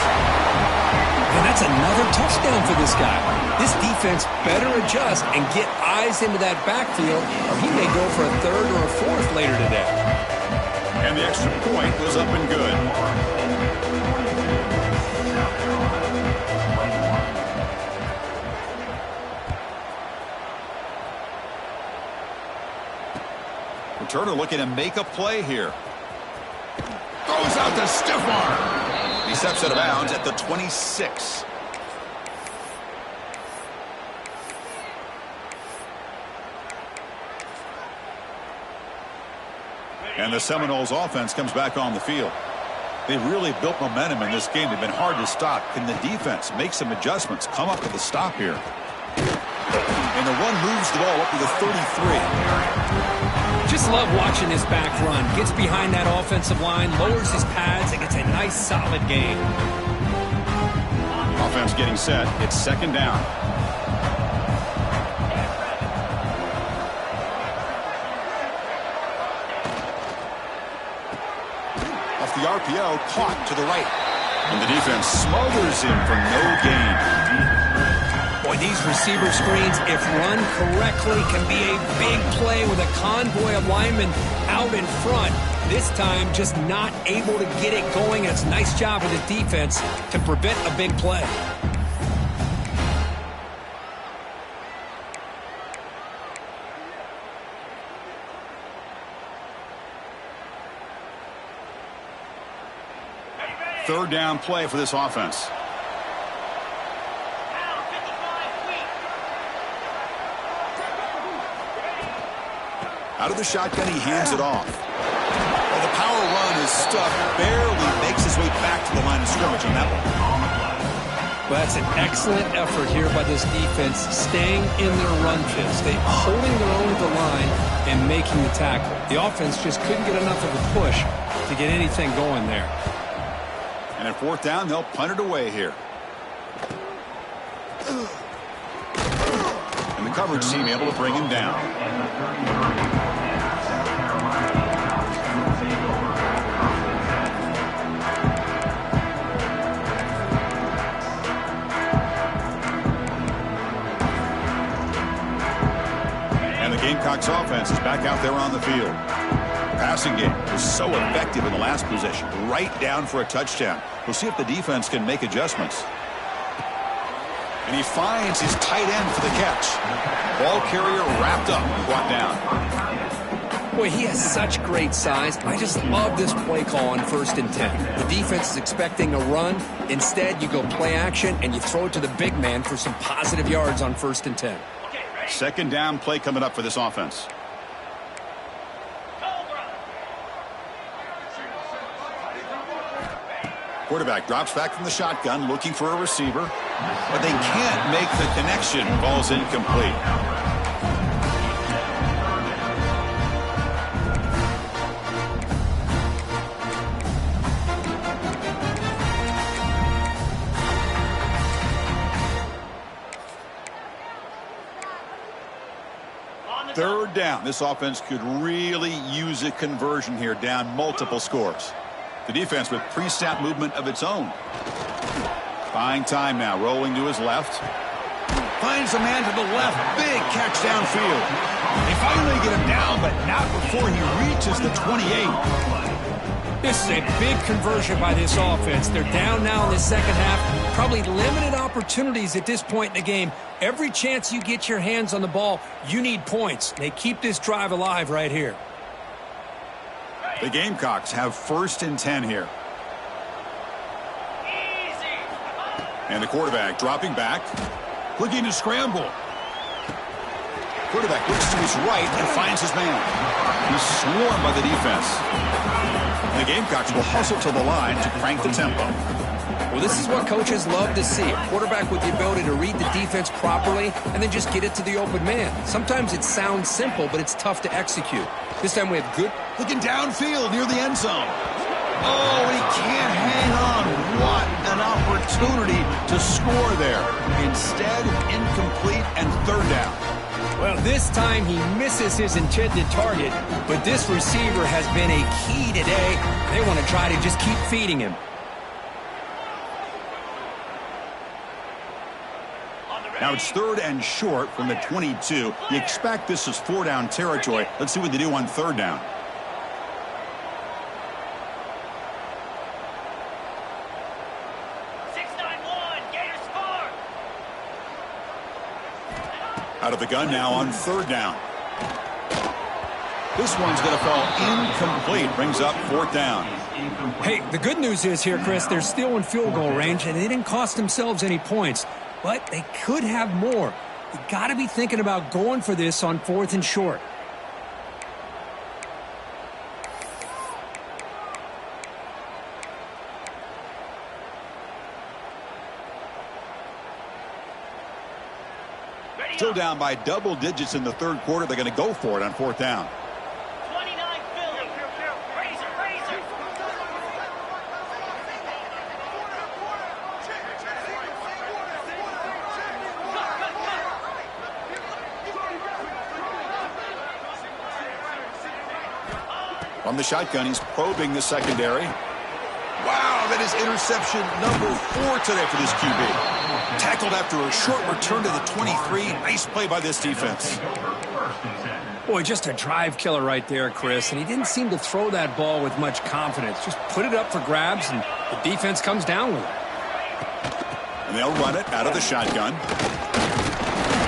And that's another touchdown for this guy. This defense better adjust and get eyes into that backfield, or he may go for a 3rd or a 4th later today. And the extra point was up and good. Returner looking to make a play here. Throws out the stiff arm. He steps out of bounds at the 26. And the Seminoles offense comes back on the field. They've really built momentum in this game. They've been hard to stop. Can the defense make some adjustments, come up with a stop here? And the run moves the ball up to the 33. Just love watching this back run. Gets behind that offensive line, lowers his pads, and gets a nice solid gain. Offense getting set. It's 2nd down. Off the RPO, caught to the right. And the defense smothers him for no gain. Boy, these receiver screens, if run correctly, can be a big play with a convoy of linemen out in front. This time, just not able to get it going. It's a nice job of the defense to prevent a big play. Third down play for this offense. Out of the shotgun, he hands it off. Well, the power run is stuck, barely makes his way back to the line of scrimmage on that one. Well, that's an excellent effort here by this defense, staying in their run fist. They holding their own at the line and making the tackle. The offense just couldn't get enough of a push to get anything going there. And at fourth down, they'll punt it away here. And the coverage team able to bring him down. Gamecocks offense is back out there on the field. The passing game was so effective in the last possession, right down for a touchdown. We'll see if the defense can make adjustments. And he finds his tight end for the catch. Ball carrier wrapped up and brought down. Boy, he has such great size. I just love this play call on 1st and 10. The defense is expecting a run. Instead, you go play action and you throw it to the big man for some positive yards on 1st and 10. Second down play coming up for this offense. Quarterback drops back from the shotgun looking for a receiver, but they can't make the connection. Ball's incomplete. Third down. This offense could really use a conversion here, down multiple scores. The defense with pre-snap movement of its own. Buying time now, rolling to his left. Finds a man to the left. Big catch downfield. They finally get him down, but not before he reaches the 28. This is a big conversion by this offense. They're down now in the second half. Probably limited opportunities at this point in the game. Every chance you get your hands on the ball, you need points. They keep this drive alive right here. The Gamecocks have 1st and 10 here. And the quarterback dropping back, looking to scramble. Quarterback looks to his right and finds his man. He's swarmed by the defense. And the Gamecocks will hustle to the line to crank the tempo. Well, this is what coaches love to see. A quarterback with the ability to read the defense properly and then just get it to the open man. Sometimes it sounds simple, but it's tough to execute. This time we have good... Looking downfield near the end zone. Oh, and he can't hang on. What an opportunity to score there. Instead, incomplete and 3rd down. Well, this time he misses his intended target, but this receiver has been a key today. They want to try to just keep feeding him. Now it's 3rd and short from the 22. You expect this is 4-down territory. Let's see what they do on 3rd down. Out of the gun now on 3rd down. This one's going to fall incomplete. Brings up 4th down. Hey, the good news is here, Chris, they're still in field goal range, and they didn't cost themselves any points. But they could have more. You got to be thinking about going for this on 4th and short. Still down by double digits in the 3rd quarter. They're going to go for it on 4th down. 29 Philly. Razor. From the shotgun, he's probing the secondary. Wow, that is interception number 4 today for this QB. Tackled after a short return to the 23. Nice play by this defense. Boy, just a drive killer right there, Chris. And he didn't seem to throw that ball with much confidence. Just put it up for grabs, and the defense comes down with it. And they'll run it out of the shotgun.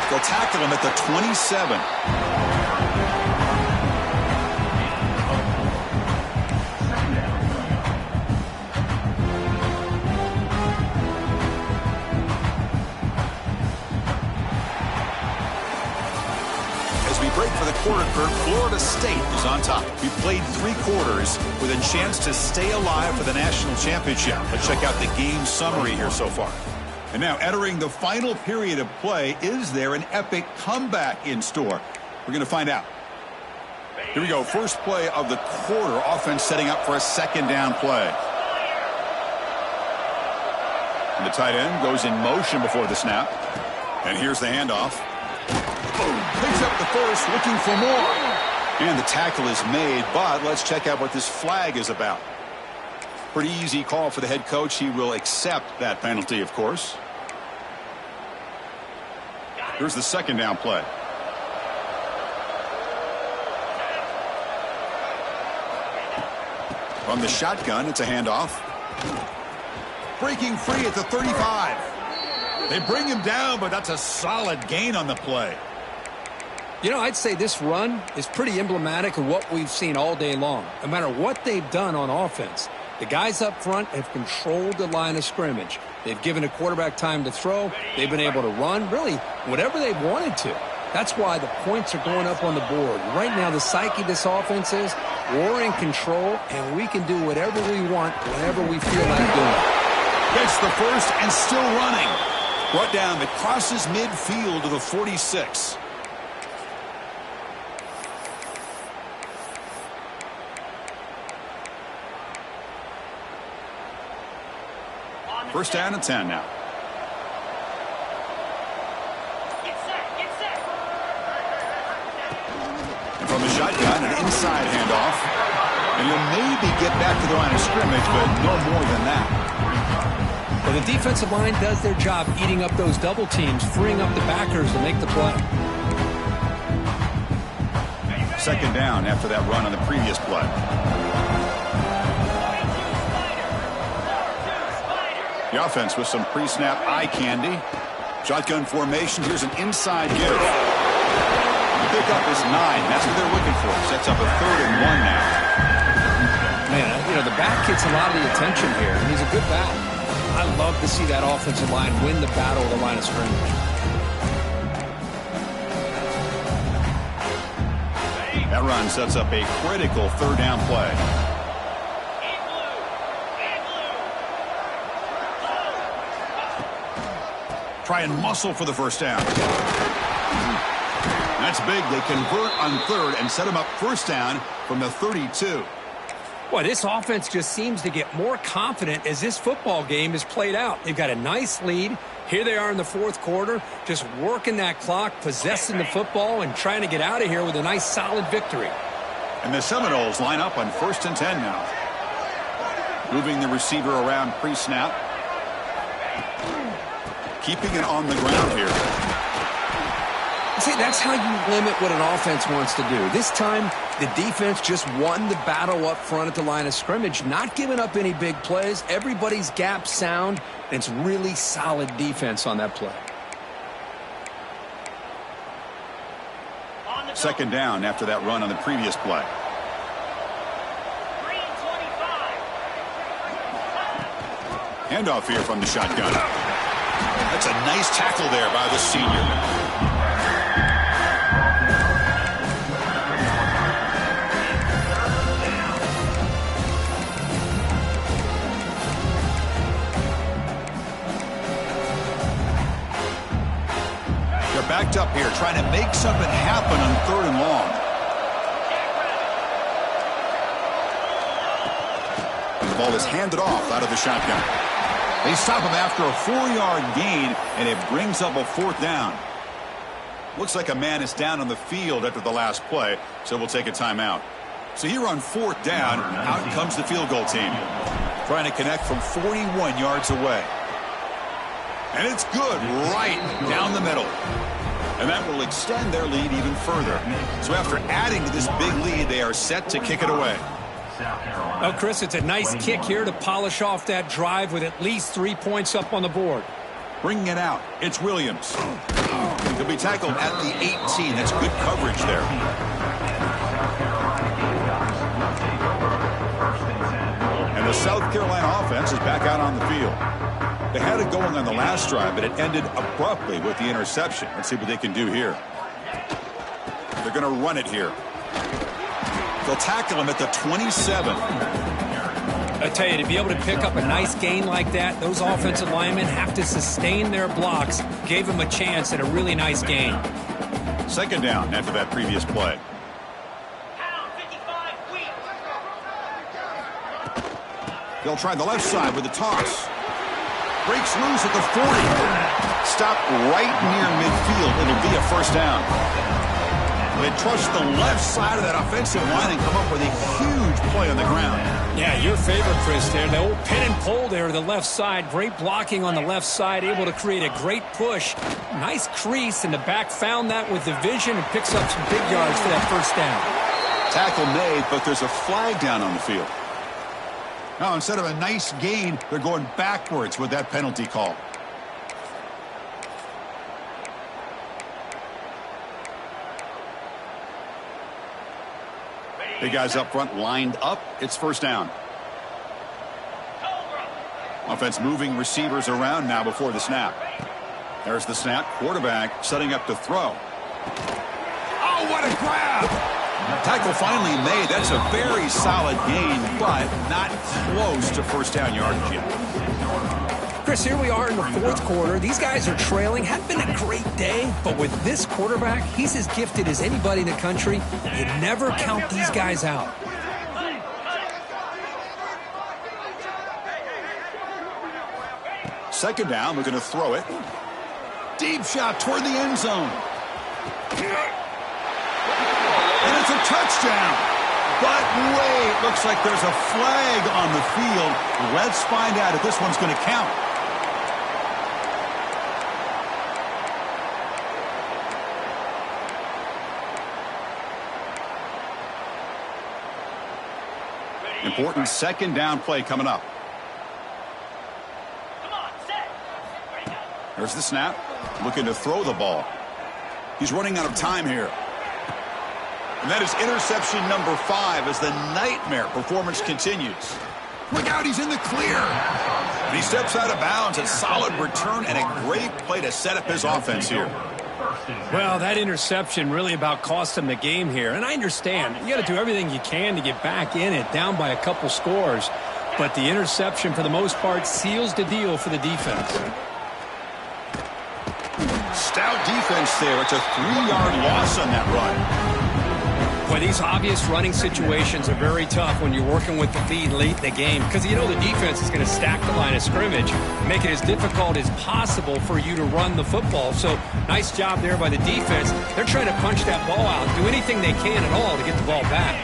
They'll tackle him at the 27. Break for the quarter record, Florida State is on top. We played 3 quarters with a chance to stay alive for the national championship. Let's check out the game summary here so far. And now entering the final period of play, is there an epic comeback in store? We're going to find out. Here we go. First play of the quarter. Offense setting up for a second down play. And the tight end goes in motion before the snap. And here's the handoff. Boom. Picks up the first, looking for more. And the tackle is made, but let's check out what this flag is about. Pretty easy call for the head coach. He will accept that penalty, of course. Here's the second down play. From the shotgun, it's a handoff. Breaking free at the 35. They bring him down, but that's a solid gain on the play. You know, I'd say this run is pretty emblematic of what we've seen all day long. No matter what they've done on offense, the guys up front have controlled the line of scrimmage. They've given a quarterback time to throw. They've been able to run, really, whatever they've wanted to. That's why the points are going up on the board. Right now, the psyche of this offense is we're in control, and we can do whatever we want whenever we feel like doing it. Gets the first and still running. Brought down that crosses midfield to the 46. First down and 10 now. And from the shotgun, an inside handoff. And he'll maybe get back to the line of scrimmage, but no more than that. Well, the defensive line does their job eating up those double teams, freeing up the backers to make the play. Second down after that run on the previous play. The offense with some pre-snap eye candy. Shotgun formation. Here's an inside give. The pickup is 9. That's what they're looking for. Sets up a 3rd and 1 now. Man, you know, the back gets a lot of the attention here, and he's a good back. I love to see that offensive line win the battle of the line of scrimmage. That run sets up a critical 3rd down play. Try and muscle for the first down. That's big. They convert on 3rd and set him up first down from the 32. Boy, this offense just seems to get more confident as this football game is played out. They've got a nice lead. Here they are in the 4th quarter, just working that clock, possessing the football, and trying to get out of here with a nice, solid victory. And the Seminoles line up on 1st and 10 now. Moving the receiver around pre-snap. Keeping it on the ground here. See, that's how you limit what an offense wants to do. This time, the defense just won the battle up front at the line of scrimmage, not giving up any big plays. Everybody's gap sound, and it's really solid defense on that play. Second down after that run on the previous play. Handoff here from the shotgun. That's a nice tackle there by the senior. They're backed up here, trying to make something happen on 3rd and long. And the ball is handed off out of the shotgun. They stop him after a 4-yard gain, and it brings up a 4th down. Looks like a man is down on the field after the last play, so we'll take a timeout. So here on 4th down, out comes the field goal team. Trying to connect from 41 yards away. And it's good right down the middle. And that will extend their lead even further. So after adding to this big lead, they are set to kick it away. Well, Chris, it's a nice kick here to polish off that drive with at least 3 points up on the board. Bringing it out, it's Williams. He'll be tackled at the 18. That's good coverage there. And the South Carolina offense is back out on the field. They had it going on the last drive, but it ended abruptly with the interception. Let's see what they can do here. The They're going to run it here. They'll tackle him at the 27. I tell you, to be able to pick up a nice gain like that, those offensive linemen have to sustain their blocks. Gave him a chance at a really nice gain. Second down after that previous play. They'll try the left side with a toss. Breaks loose at the 40. Stopped right near midfield. It'll be a first down. They trust the left side of that offensive line and come up with a huge play on the ground. Yeah, your favorite, Chris, there. The old pin and pull there to the left side. Great blocking on the left side. Able to create a great push. Nice crease, and the back found that with the vision and picks up some big yards for that first down. Tackle made, but there's a flag down on the field. Now, instead of a nice gain, they're going backwards with that penalty call. Big guys up front lined up. It's first down. Offense moving receivers around now before the snap. There's the snap. Quarterback setting up to throw. Oh, what a grab! Tackle finally made. That's a very solid gain, but not close to first down yardage yet. Chris, here we are in the fourth quarter. These guys are trailing. Hadn't been a great day, but with this quarterback, he's as gifted as anybody in the country. You never count these guys out. Second down, we're going to throw it. Deep shot toward the end zone. And it's a touchdown. But wait, looks like there's a flag on the field. Let's find out if this one's going to count. Important second down play coming up. There's the snap. Looking to throw the ball. He's running out of time here. And that is interception number 5 as the nightmare performance continues. Look out, he's in the clear. And he steps out of bounds. A solid return and a great play to set up his offense here. Well, that interception really about cost him the game here. And I understand. You got to do everything you can to get back in it, down by a couple scores. But the interception, for the most part, seals the deal for the defense. Stout defense there. It's a 3-yard loss on that run. Boy, these obvious running situations are very tough when you're working with the lead late in the game, because you know the defense is going to stack the line of scrimmage, make it as difficult as possible for you to run the football. So nice job there by the defense. They're trying to punch that ball out, do anything they can at all to get the ball back.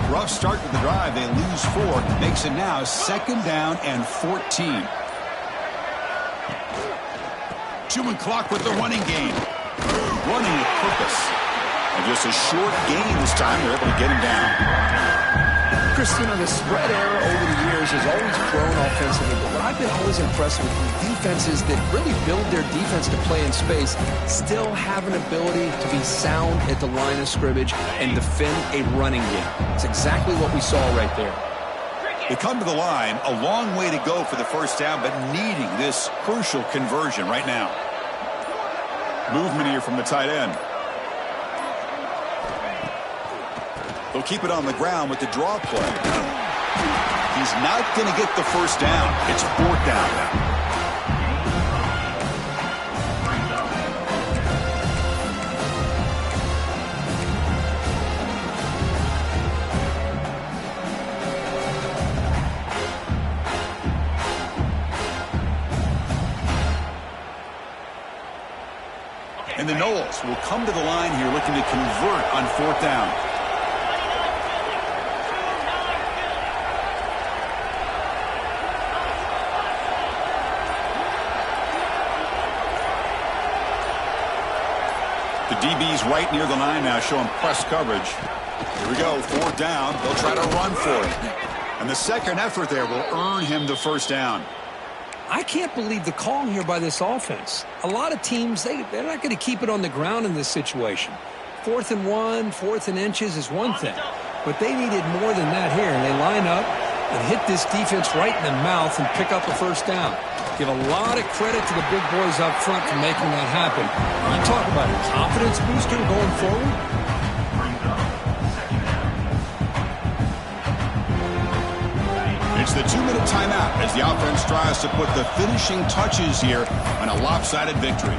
Rough start to the drive. They lose 4. Makes it now second down and 14. Chewing clock with the running game. Running with purpose. And just a short gain this time. They're able to get him down. Chris, you know, the spread era over the years has always grown offensively, but what I've been always impressed with is defenses that really build their defense to play in space still have an ability to be sound at the line of scrimmage and defend a running game. It's exactly what we saw right there. They come to the line, a long way to go for the first down, but needing this crucial conversion right now. Movement here from the tight end. They'll keep it on the ground with the draw play. He's not going to get the first down. It's fourth down now. And the Noles will come to the line here looking to convert on fourth down. The DB's right near the line now, showing press coverage. Here we go, fourth down. They'll try to run for it. And the second effort there will earn him the first down. I can't believe the call here by this offense. A lot of teams, they're not going to keep it on the ground in this situation. 4th and 1, 4th and inches is one thing. But they needed more than that here. And they line up and hit this defense right in the mouth and pick up a first down. Give a lot of credit to the big boys up front for making that happen. You talk about a confidence booster going forward. It's the 2-minute timeout as the offense tries to put the finishing touches here on a lopsided victory.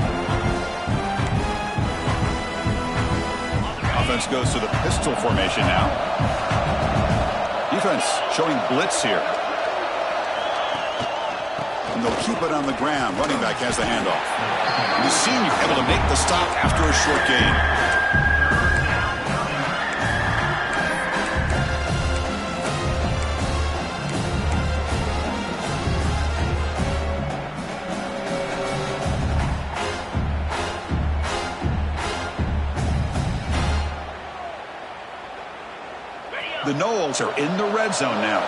Offense goes to the pistol formation now. Defense showing blitz here. And they'll keep it on the ground. Running back has the handoff. And the senior able to make the stop after a short gain. The Knowles are in the red zone now.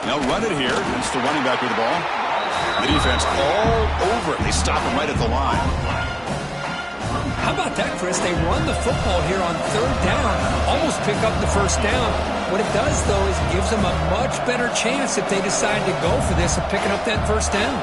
They'll run it here. It's the running back with the ball. The defense all over it. They stop him right at the line. How about that, Chris? They run the football here on 3rd down. Almost pick up the 1st down. What it does, though, is it gives them a much better chance if they decide to go for this of picking up that 1st down.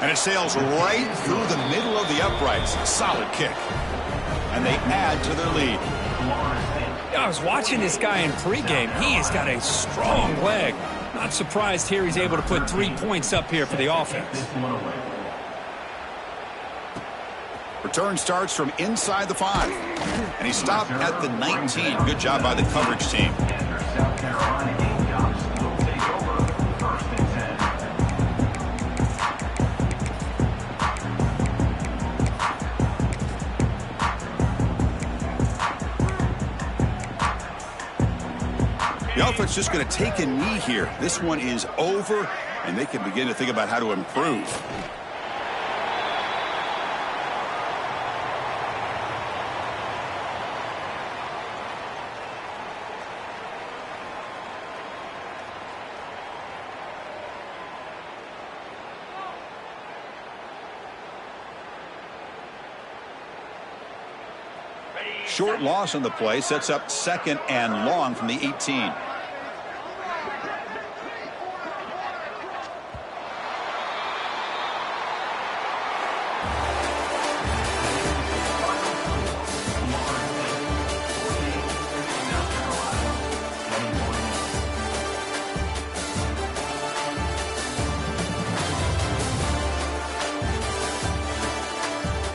And it sails right through the middle of the uprights. Solid kick. And they add to their lead. I was watching this guy in pregame. He has got a strong leg. Not surprised here he's able to put 3 points up here for the offense. Return starts from inside the 5. And he stopped at the 19. Good job by the coverage team. South Carolina Gamecocks will take over 1st and 10. The offense just going to take a knee here. This one is over, and they can begin to think about how to improve. Short loss on the play sets up 2nd and long from the 18.